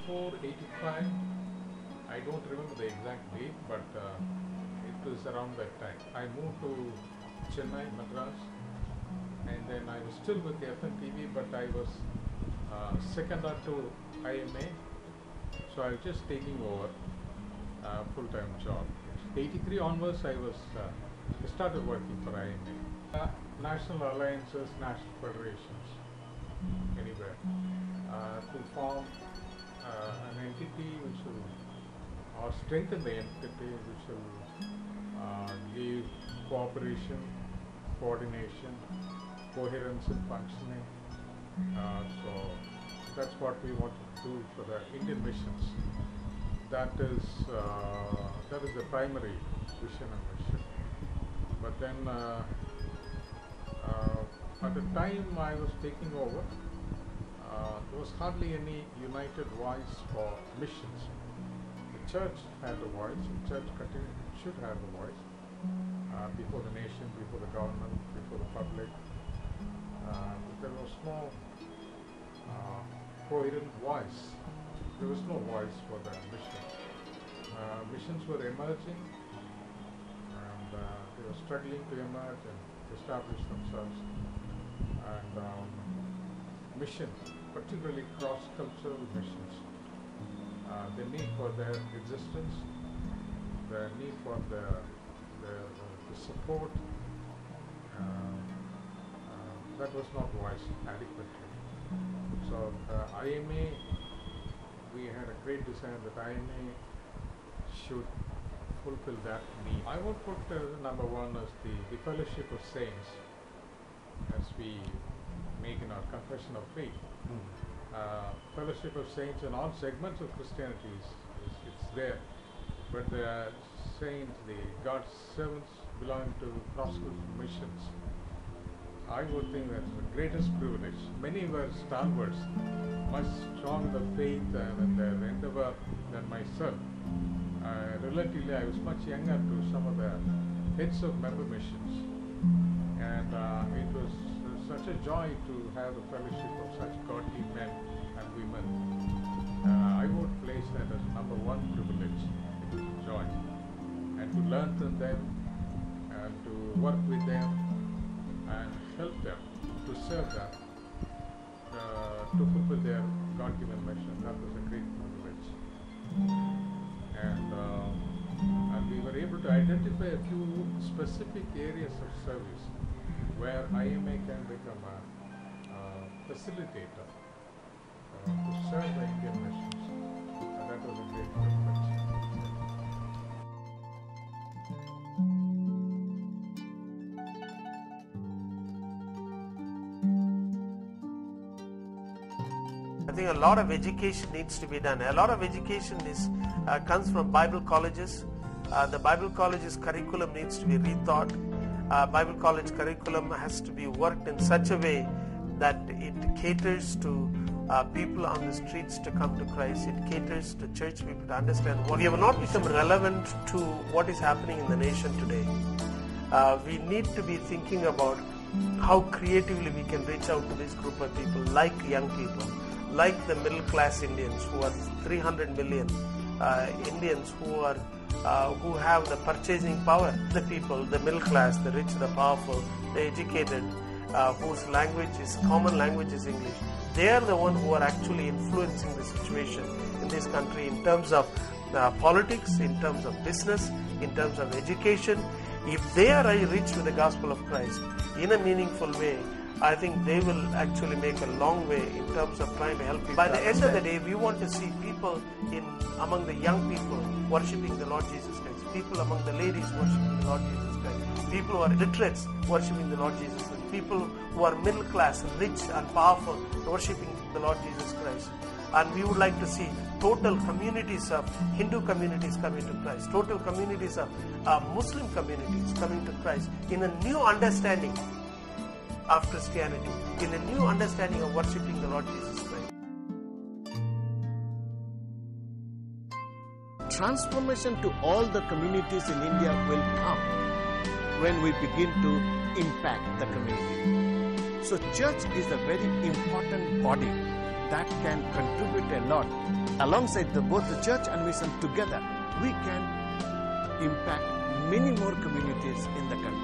84, 85. I don't remember the exact date, but it was around that time. I moved to Chennai, Madras, and then I was still with the FMTV, but I was seconded to IMA, so I was just taking over a full-time job. 83 onwards, I started working for IMA. National alliances, national federations, anywhere, to form an entity which will, or strengthen the entity which will give cooperation, coordination, coherence in functioning. So that's what we want to do for the Indian missions. That is the primary vision and mission. But then at the time I was taking over, there was hardly any united voice for missions. The church had a voice, the church should have a voice before the nation, before the government, before the public. But there was no coherent voice. There was no voice for the mission. Missions were emerging, and they were struggling to emerge and establish themselves. And mission, particularly cross-cultural missions, the need for their existence, the need for the support, that was not voiced adequately. So IMA, we had a great desire that IMA should fulfill that need. I would put number one as the fellowship of saints, as we make in our confession of faith. Fellowship of saints in all segments of Christianity it's there, but the saints, the God's servants belonging to cross-cultural missions, I would think that's the greatest privilege. Many were stalwarts, much stronger faith and their endeavor than myself. Relatively, I was much younger to some of the heads of member missions, and it was such a joy to have the fellowship of such godly men and women. I would place that as number one privilege. It was a joy, and to learn from them, and to work with them, and help them, to serve them, to fulfill their God-given mission. That was a great privilege. And we were able to identify a few specific areas of service where IMA can become a facilitator to serve the Indian missions. And that was a great privilege. I think a lot of education needs to be done. A lot of education comes from Bible colleges. The Bible colleges curriculum needs to be rethought. Bible college curriculum has to be worked in such a way that it caters to people on the streets to come to Christ. It caters to church people to understand what we have not become relevant to what is happening in the nation today. We need to be thinking about how creatively we can reach out to this group of people, like young people, like the middle class Indians, who are 300 million Indians who have the purchasing power. The people, the middle class, the rich, the powerful, the educated, whose common language is English. They are the ones who are actually influencing the situation in this country in terms of politics, in terms of business, in terms of education. If they are reached with the gospel of Christ in a meaningful way, I think they will actually make a long way in terms of trying to help people. By the end of the day, we want to see people among the young people worshipping the Lord Jesus Christ, people among the ladies worshipping the Lord Jesus Christ, people who are literates worshipping the Lord Jesus Christ, people who are middle class, rich and powerful worshipping the Lord Jesus Christ. And we would like to see total communities of Hindu communities coming to Christ, total communities of Muslim communities coming to Christ in a new understanding of Christianity, in a new understanding of worshipping the Lord Jesus Christ. Transformation to all the communities in India will come when we begin to impact the community. So church is a very important body that can contribute a lot. Alongside both the church and mission together, we can impact many more communities in the country.